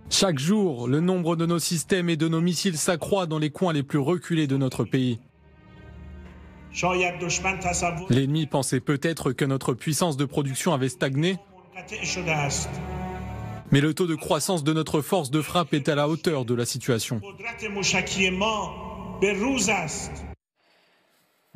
Chaque jour, le nombre de nos systèmes et de nos missiles s'accroît dans les coins les plus reculés de notre pays. L'ennemi pensait peut-être que notre puissance de production avait stagné, mais le taux de croissance de notre force de frappe est à la hauteur de la situation.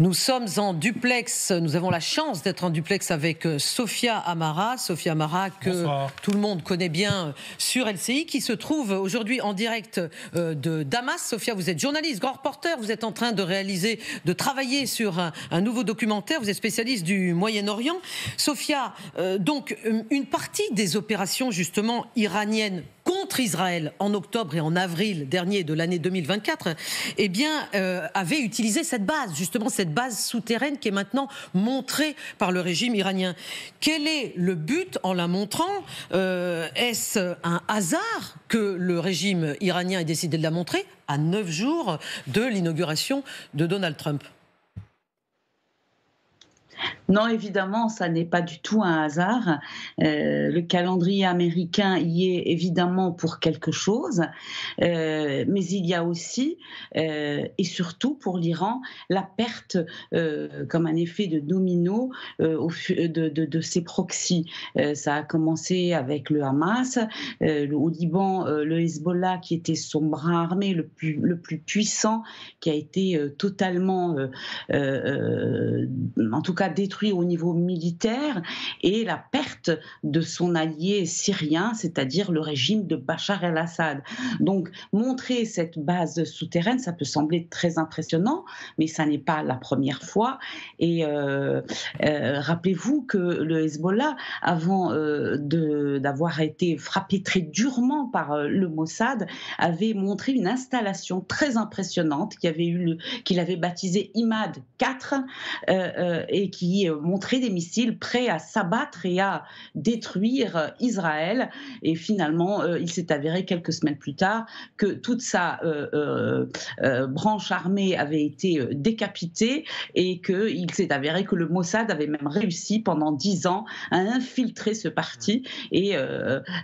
Nous sommes en duplex, nous avons la chance d'être en duplex avec Sophia Amara. Sophia Amara que Bonsoir. Tout le monde connaît bien sur LCI, qui se trouve aujourd'hui en direct de Damas. Sophia, vous êtes journaliste, grand reporter, vous êtes en train de travailler sur un nouveau documentaire, vous êtes spécialiste du Moyen-Orient. Sophia, donc une partie des opérations justement iraniennes contre Israël en octobre et en avril dernier de l'année 2024, eh bien, avait utilisé cette base, justement cette base souterraine qui est maintenant montrée par le régime iranien. Quel est le but en la montrant? Est-ce un hasard que le régime iranien ait décidé de la montrer à 9 jours de l'inauguration de Donald Trump? Non, évidemment, ça n'est pas du tout un hasard. Le calendrier américain y est évidemment pour quelque chose, mais il y a aussi, et surtout pour l'Iran, la perte, comme un effet de domino, de ses proxys. Ça a commencé avec le Hamas, au Liban, le Hezbollah, qui était son bras armé le plus puissant, qui a été totalement, en tout cas détruit au niveau militaire, et la perte de son allié syrien, c'est-à-dire le régime de Bachar el-Assad. Donc, montrer cette base souterraine, ça peut sembler très impressionnant, mais ça n'est pas la première fois. Et rappelez-vous que le Hezbollah, avant d'avoir été frappé très durement par le Mossad, avait montré une installation très impressionnante qu'il avait baptisée Imad 4, et qui montrait des missiles prêts à s'abattre et à détruire Israël. Et finalement, il s'est avéré quelques semaines plus tard que toute sa branche armée avait été décapitée, et qu'il s'est avéré que le Mossad avait même réussi pendant 10 ans à infiltrer ce parti et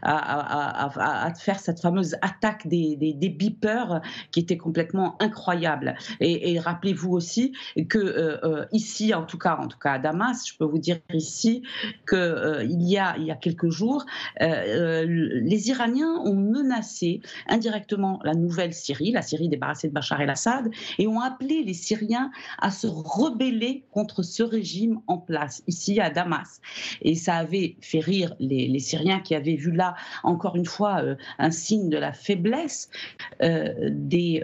à faire cette fameuse attaque des beepers qui était complètement incroyable. Et rappelez-vous aussi que ici, en tout cas à Damas, je peux vous dire ici qu'il y a quelques jours, les Iraniens ont menacé indirectement la nouvelle Syrie, la Syrie débarrassée de Bachar el-Assad, et ont appelé les Syriens à se rebeller contre ce régime en place, ici à Damas. Et ça avait fait rire les Syriens, qui avaient vu là, encore une fois, un signe de la faiblesse des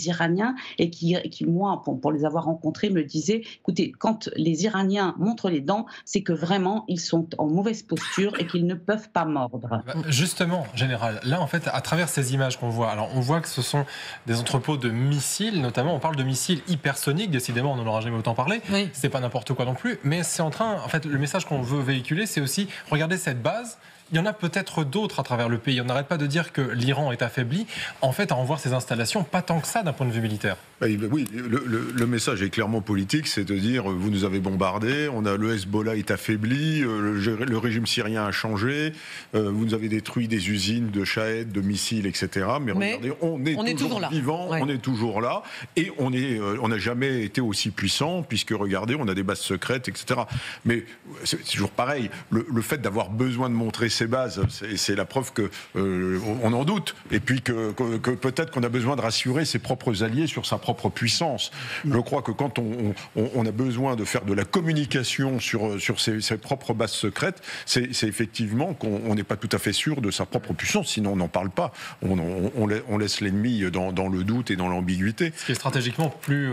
Iraniens, et qui moi, pour les avoir rencontrés, me disaient, écoutez, quand les Iraniens montrent les dents, c'est que vraiment, ils sont en mauvaise posture et qu'ils ne peuvent pas mordre. Justement, Général, là, en fait, à travers ces images qu'on voit, alors on voit que ce sont des entrepôts de missiles, notamment, on parle de missiles hypersoniques, décidément, on n'en aura jamais autant parlé, oui. C'est pas n'importe quoi non plus, mais c'est en fait, le message qu'on veut véhiculer, c'est aussi, regardez cette base. Il y en a peut-être d'autres à travers le pays. On n'arrête pas de dire que l'Iran est affaibli. En fait, à en voir ces installations, pas tant que ça d'un point de vue militaire. Oui, le message est clairement politique, c'est de dire vous nous avez bombardés, le Hezbollah est affaibli, le régime syrien a changé, vous nous avez détruit des usines de Shahed, de missiles, etc. Mais regardez, on est toujours vivant, ouais. On est toujours là, et on n'a jamais été aussi puissant, puisque regardez, on a des bases secrètes, etc. Mais c'est toujours pareil, le fait d'avoir besoin de montrer ces bases, c'est la preuve qu'on en doute, et puis que peut-être qu'on a besoin de rassurer ses propres alliés sur sa propre puissance. Je crois que quand on a besoin de faire de la communication sur ses propres bases secrètes, c'est effectivement qu'on n'est pas tout à fait sûr de sa propre puissance, sinon on n'en parle pas. On laisse l'ennemi dans le doute et dans l'ambiguïté. Ce qui est stratégiquement plus...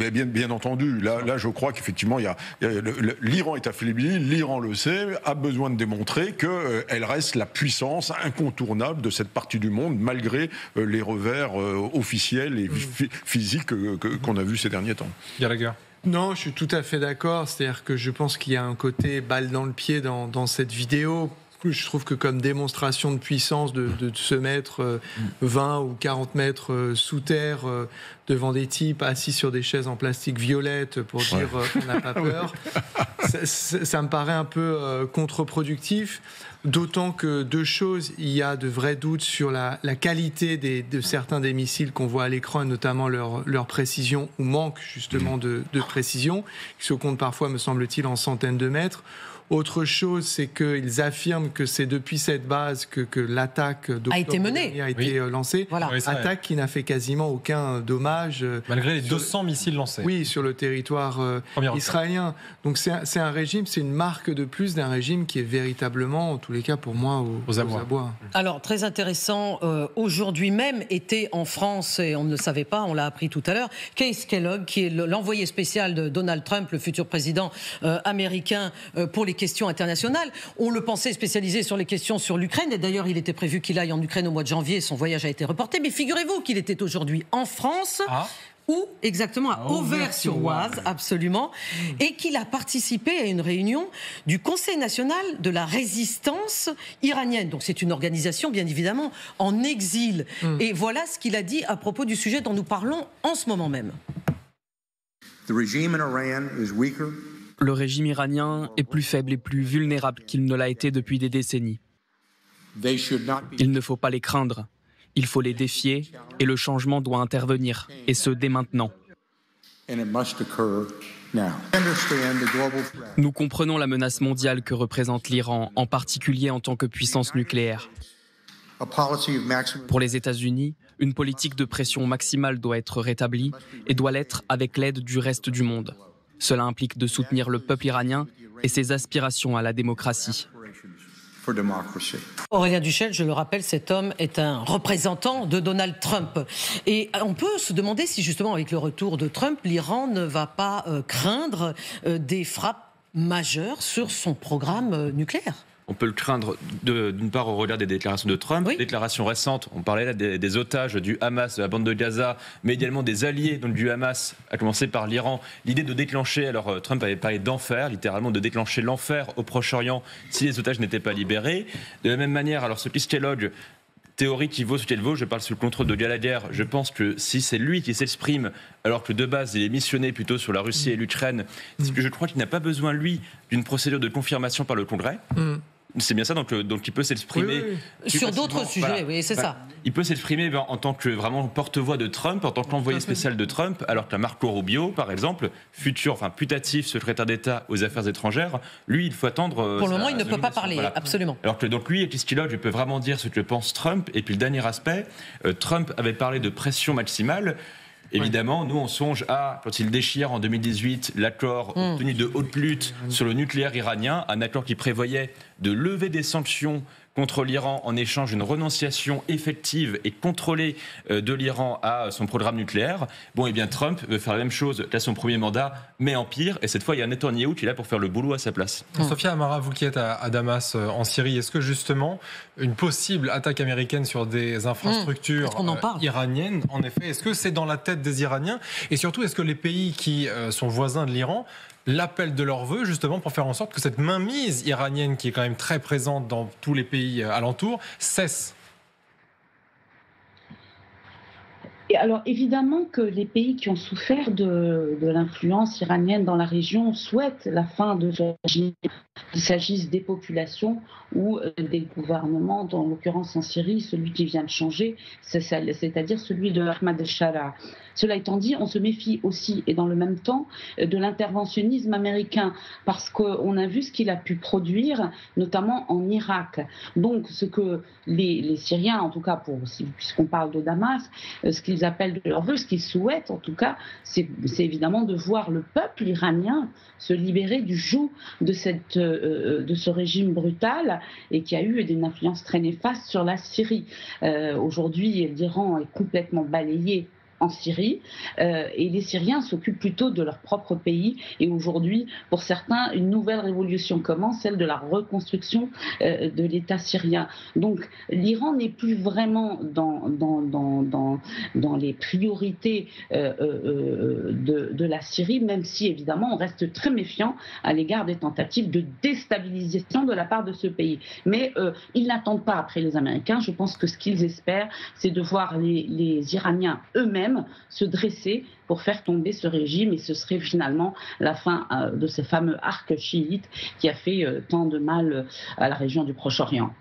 Bien entendu. Là, je crois qu'effectivement, l'Iran est affaibli, l'Iran le sait, a besoin de démontrer qu'elle reste la puissance incontournable de cette partie du monde, malgré les revers officiels et physiques qu'on a vus ces derniers temps. Gallagher. Non, je suis tout à fait d'accord. C'est-à-dire que je pense qu'il y a un côté balle dans le pied dans cette vidéo. je trouve que comme démonstration de puissance de se mettre 20 ou 40 mètres sous terre devant des types assis sur des chaises en plastique violette pour dire qu'on n'a pas peur, ça me paraît un peu contre-productif. D'autant que deux choses, il y a de vrais doutes sur la qualité de certains des missiles qu'on voit à l'écran, et notamment leur précision, ou manque justement de précision, qui se comptent parfois, me semble-t-il, en centaines de mètres. Autre chose, c'est qu'ils affirment que c'est depuis cette base que l'attaque a été menée, a été lancée. Voilà. Oui, attaque qui n'a fait quasiment aucun dommage. Malgré les 200 missiles lancés. Oui, sur le territoire israélien. Donc c'est un régime, c'est une marque de plus d'un régime qui est véritablement, en tous les cas pour moi, aux abois. Alors, très intéressant, aujourd'hui même était en France, et on ne le savait pas, on l'a appris tout à l'heure, Keith Kellogg, qui est l'envoyé spécial de Donald Trump, le futur président américain, pour les questions internationales. On le pensait spécialisé sur les questions sur l'Ukraine, et d'ailleurs il était prévu qu'il aille en Ukraine au mois de janvier, son voyage a été reporté, mais figurez-vous qu'il était aujourd'hui en France. Où exactement, à Auvers-sur-Oise, absolument, et qu'il a participé à une réunion du Conseil national de la résistance iranienne. Donc c'est une organisation, bien évidemment, en exil. Et voilà ce qu'il a dit à propos du sujet dont nous parlons en ce moment même. Le régime iranien est plus faible et plus vulnérable qu'il ne l'a été depuis des décennies. Il ne faut pas les craindre. Il faut les défier et le changement doit intervenir, et ce dès maintenant. Nous comprenons la menace mondiale que représente l'Iran, en particulier en tant que puissance nucléaire. Pour les États-Unis, une politique de pression maximale doit être rétablie et doit l'être avec l'aide du reste du monde. Cela implique de soutenir le peuple iranien et ses aspirations à la démocratie. Aurélien Duchesne, je le rappelle, cet homme est un représentant de Donald Trump. Et on peut se demander si justement avec le retour de Trump, l'Iran ne va pas craindre des frappes majeures sur son programme nucléaire. On peut le craindre d'une part au regard des déclarations de Trump, déclarations récentes, on parlait là des otages du Hamas, de la bande de Gaza, mais également des alliés donc, du Hamas, à commencer par l'Iran. L'idée de déclencher, alors Trump avait parlé d'enfer, littéralement de déclencher l'enfer au Proche-Orient si les otages n'étaient pas libérés. De la même manière, alors ce Keith Kellogg, théorie qui vaut ce qu'elle vaut, je parle sous le contrôle de Gallagher, je pense que si c'est lui qui s'exprime, alors que de base il est missionné plutôt sur la Russie et l'Ukraine, c'est que je crois qu'il n'a pas besoin, lui, d'une procédure de confirmation par le Congrès. C'est bien ça, donc il peut s'exprimer sur d'autres sujets, oui, c'est ça. Il peut s'exprimer en tant que vraiment porte-voix de Trump, en tant qu'envoyé spécial de Trump, alors que Marco Rubio, par exemple, putatif secrétaire d'État aux Affaires étrangères, lui, il faut attendre. Pour le moment, il ne peut pas parler, absolument. Alors que donc lui, Keith Kellogg, il peut vraiment dire ce que pense Trump. Et puis le dernier aspect, Trump avait parlé de pression maximale. Évidemment, nous on songe à, quand il déchire en 2018 l'accord obtenu de haute lutte sur le nucléaire iranien, un accord qui prévoyait de lever des sanctions contre l'Iran en échange d'une renonciation effective et contrôlée de l'Iran à son programme nucléaire. Bon, et bien Trump veut faire la même chose qu'à son premier mandat, mais en pire. Et cette fois, il y a Netanyahou qui est là pour faire le boulot à sa place. Sophia Amara, vous qui êtes à Damas, en Syrie, est-ce que justement une possible attaque américaine sur des infrastructures iraniennes, en effet, est-ce que c'est dans la tête des Iraniens? Et surtout, est-ce que les pays qui sont voisins de l'Iran l'appel de leur vœu, justement, pour faire en sorte que cette mainmise iranienne, qui est quand même très présente dans tous les pays alentours, cesse? Et alors évidemment que les pays qui ont souffert de l'influence iranienne dans la région souhaitent la fin de ce régime, qu'il s'agisse des populations ou des gouvernements, en l'occurrence en Syrie, celui qui vient de changer, c'est-à-dire celui de Ahmad al-Shara. Cela étant dit, on se méfie aussi, et dans le même temps, de l'interventionnisme américain, parce qu'on a vu ce qu'il a pu produire, notamment en Irak. Donc, ce que les Syriens, en tout cas, puisqu'on parle de Damas, ce qu'ils appellent de leur vœu, ce qu'ils souhaitent, en tout cas, c'est évidemment de voir le peuple iranien se libérer du joug de ce régime brutal et qui a eu une influence très néfaste sur la Syrie. Aujourd'hui, l'Iran est complètement balayé en Syrie, et les Syriens s'occupent plutôt de leur propre pays. Et aujourd'hui, pour certains, une nouvelle révolution commence, celle de la reconstruction de l'État syrien. Donc l'Iran n'est plus vraiment dans les priorités de la Syrie, même si évidemment on reste très méfiant à l'égard des tentatives de déstabilisation de la part de ce pays. Mais ils n'attendent pas après les Américains. Je pense que ce qu'ils espèrent, c'est de voir les Iraniens eux-mêmes se dresser pour faire tomber ce régime, et ce serait finalement la fin de ce fameux arc chiite qui a fait tant de mal à la région du Proche-Orient.